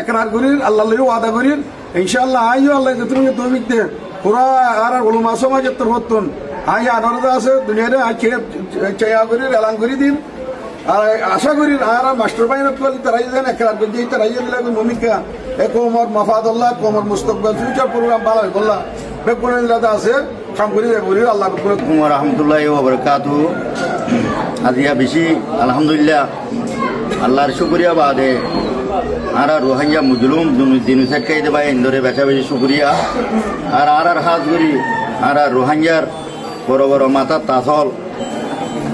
একরার করির আল্লাহ লই ওয়াদা করির ইনশাআল্লাহ আইও আল্লাহ তুমি তৌফিক দে পুরা আর উলমা সমাজের তরফতন আই আনন্দ আছে দুনিয়ারে আজকে চায়া করির এলান করি দিন আর আশা করি আর মাস্টার বাইন কল তারাই দেন একরার করে যেই তারাই দিলা ভূমিকা এক ওমর মাফাদুল্লাহ কোমর মুস্তাকবাল ফিউচার প্রোগ্রাম ভালো বললা বেকুনের দাদা আছে কাম করি বলি আল্লাহ ওয়া রাহমাতুল্লাহি ওয়া বারাকাতুহু আজিয়া বেশি আলহামদুলিল্লাহ আল্লাহর শুকরিয়া বাদে আর রোহিঙ্গা মুজলুম জিনিস খাইতে পাই ইন্দোরে বেচা বেশি শুকরিয়া আর হাত করি আর রোহিঙ্গার বড় বড় মাথার তাসল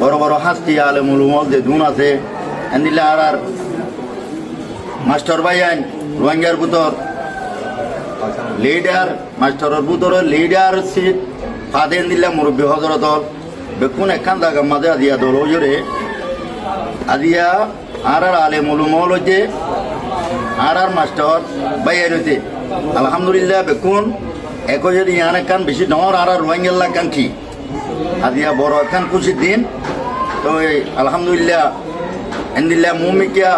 বড় বড় হাস্তি আলে মুলুমল যে ধুন আছে এন্দিলে আর মাস্টার ভাই আইন রোহিঙ্গার ভিতর লিডার মাস্টারের ভিতর লিডার সিট ফাদেন দিলে মুরব্বী হজরতর বেকুন একখান জায়গা মাঝে আজিয়া দল ওজরে আজিয়া আর আলে মুলুমল হচ্ছে আর মাস্টার বাইর হইতে আলহামদুলিল্লাহ বেকুন একো যদি ইয়ান একখান বেশি ডর আর রোহিঙ্গা কাঙ্ক্ষী আজিয়া বড় একখান খুশির দিন তো আলহামদুলিল্লাহ এন্দিল্লা মুমিকিয়া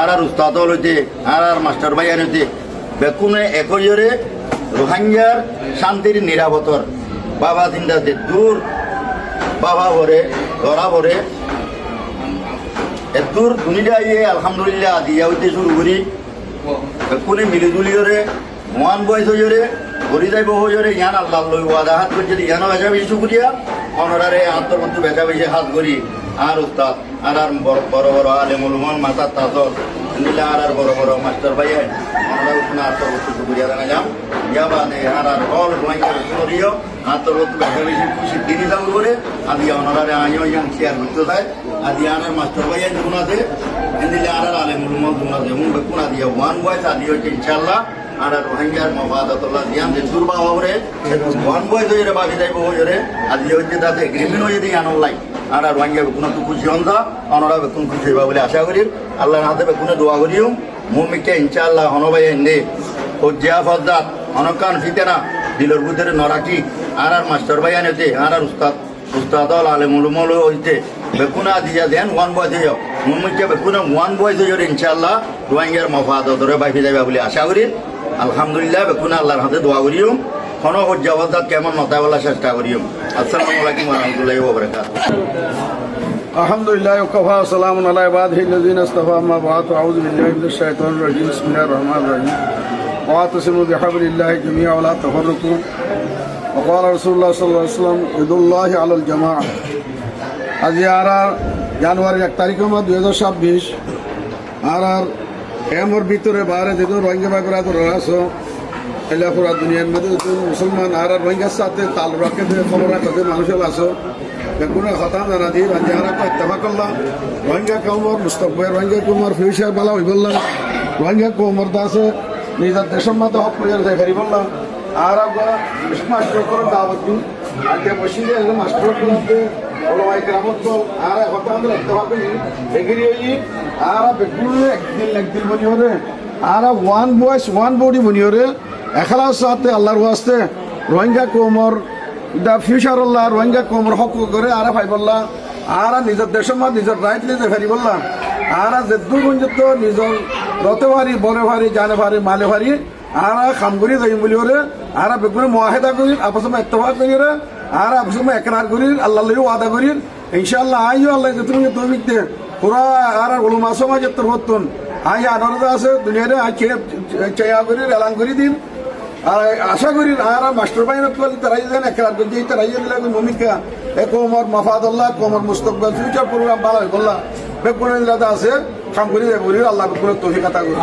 আর উস্তাদ হইতে আর মাস্টার বাইর হইতে বেকুনে একো জোরে রোহিঙ্গার শান্তির নিরাপত্তার বাবা চিন্তা দূর বাবা ভরে ধরা ভরে এদূর দুনিয়া ইয়ে আলহামদুলিল্লাহ দিয়া হইতে শুরু করি কোনে মিলিজুলি করে ওয়ান বয়স হইরে ঘুরি যাইব হইরে ইয়ান আল্লাহ লই ওয়াদা হাত করছে ইয়ানো বেচা বেশি শুক্রিয়া অনরারে আন্তর্গত বেচা বেশি হাত করি আর উস্তাদ আর বড় বড় আলেমুল উলমান মাথার তাজর নীলা আর বড় বড় মাস্টার ভাই আমরা উঠনা আন্তর্গত শুক্রিয়া জানালাম ইয়া বাদে আর হল রোহিঙ্গা শুনরিও আন্তর্গত বেচা বেশি খুশি দিনই দাম করে আদি অনরারে আইও ইয়ান শেয়ার করতে চায় আদি আর মাস্টার ভাই গুনাতে এন্দিলে আর আলেমুল উলমান গুনাতে মুন বেকুনা দিয়া ওয়ান বয়স আদি হচ্ছে ইনশাআল্লাহ আর রোহিঙ্গার মফাদাতুল্লাহ দিয়ান যে দুর্বা হবরে ওয়ান বয়স হইরে বাকি যাইব হইরে আদি হচ্ছে তাতে এগ্রিমেন্ট হয়ে দিয়ে আনল লাই আর রোহিঙ্গা বেকুনা তো খুশি হন যা অনরা বেকুন খুশি হইবা বলে আশা করি আল্লাহর হাতে বেকুনে দোয়া করিও মুমিকে ইনশাআল্লাহ হনবাই এনে ও জিয়া ফদ্দাত অনকান ফিতেনা দিলর ভিতরে নরাকি আর মাস্টার ভাই আনেতে আর উস্তাদ আলেমুল উলমান হইতে বেকুনা দিয়া দেন ওয়ান বয়স হইও মুমিকে বেকুনা ওয়ান বয়স হইরে ইনশাআল্লাহ রোহিঙ্গার মফাদাতরে বাইফি যাইবা বলে আশা করি আলহামদুলিল্লাহ বেকুনা আল্লাহর হাতে দোয়া করিও কোনো হজ্জাবাদ কেমন নতা বলা চেষ্টা করিও আসসালামু আলাইকুম ওয়া রাহমাতুল্লাহি ওয়া বারাকাতুহু আলহামদুলিল্লাহ ওয়া সালামুন আলা ইবাদিহিল্লাযিনা ইসতাফা আম্মা বা'দ আউযু বিল্লাহি মিনাশ শাইতানির রাজীম বিসমিল্লাহির রহমানির রহিম ওয়া তাসিমু বিহাবলিল্লাহি জামিআ ওয়া লা তাফাররাকু ওয়া ক্বালা রাসূলুল্লাহ সাল্লাল্লাহু আলাইহি ওয়াসাল্লাম ইদুল্লাহি আলাল জামাআ আজ জানুয়ারি 1 তারিখ 2026 আর এমর ভিতরে বাইরে যেহেতু রোহিঙ্গা ভাই ব্রাদার আছো এলা পুরা দুনিয়ার মধ্যে মুসলমান আর রোহিঙ্গার সাথে তাল রাখতে খবর রাখতে মানুষ আছো বেকুনে খতাম জানা দিয়ে যারা ইত্তেফাক করলাম রোহিঙ্গা কৌমর মুস্তকবিল রোহিঙ্গা কৌমর ফিউচার বালা হয়ে বললাম রোহিঙ্গা কৌমর দাসে নিজের দেশের মতো হক প্রচার দেয় ফেরি বললাম আর মাস্টার করে দাওয়াত দিন আজকে বসে মাস্টার করতে ওলামাই কেরামত বল আর কথা আমরা ইত্তেফাক করি এগিয়ে হই আর বেকুনে একদিন বনি হরে আর ওয়ান বয়েস ওয়ান বডি বনি হরে এখালার সাথে আল্লাহর ওয়াস্তে রোহিঙ্গা কৌমর দা ফিউচার আল্লাহ রোহিঙ্গা কৌমর হক করে আর ভাই বললাম আর নিজের দেশের মধ্যে নিজের রাইট নিতে ফেরি বললাম আর যে দুর্গঞ্জিত নিজের রতে ভারি বনে ভারি জানে ভারি মালে ভারি আর খাম করি যাই বলি হরে আর বেগুনে মুআহিদা করি আপস মে ইত্তেফাক করি হরে আর আপস মে একরার করি আল্লাহ লই ওয়াদা করি ইনশাআল্লাহ আইও আল্লাহ তুমি তৌফিক দে পুরা আর উলমা সমাজের তরফতন আই আনন্দ আছে দুনিয়ারে আজকে চায়া করি এলান করি দিন আর আশা করি আর মাস্টার বাইন কল তারাই দেন একরার করে যেই তারাই দিলা ভূমিকা এক ওমর মাফাদুল্লাহ কোমর মুস্তাকবাল ফিউচার প্রোগ্রাম ভালো বললা বেকুনের দাদা আছে কাম করি বলি আল্লাহ বেকুনের তৌফিক আতা করি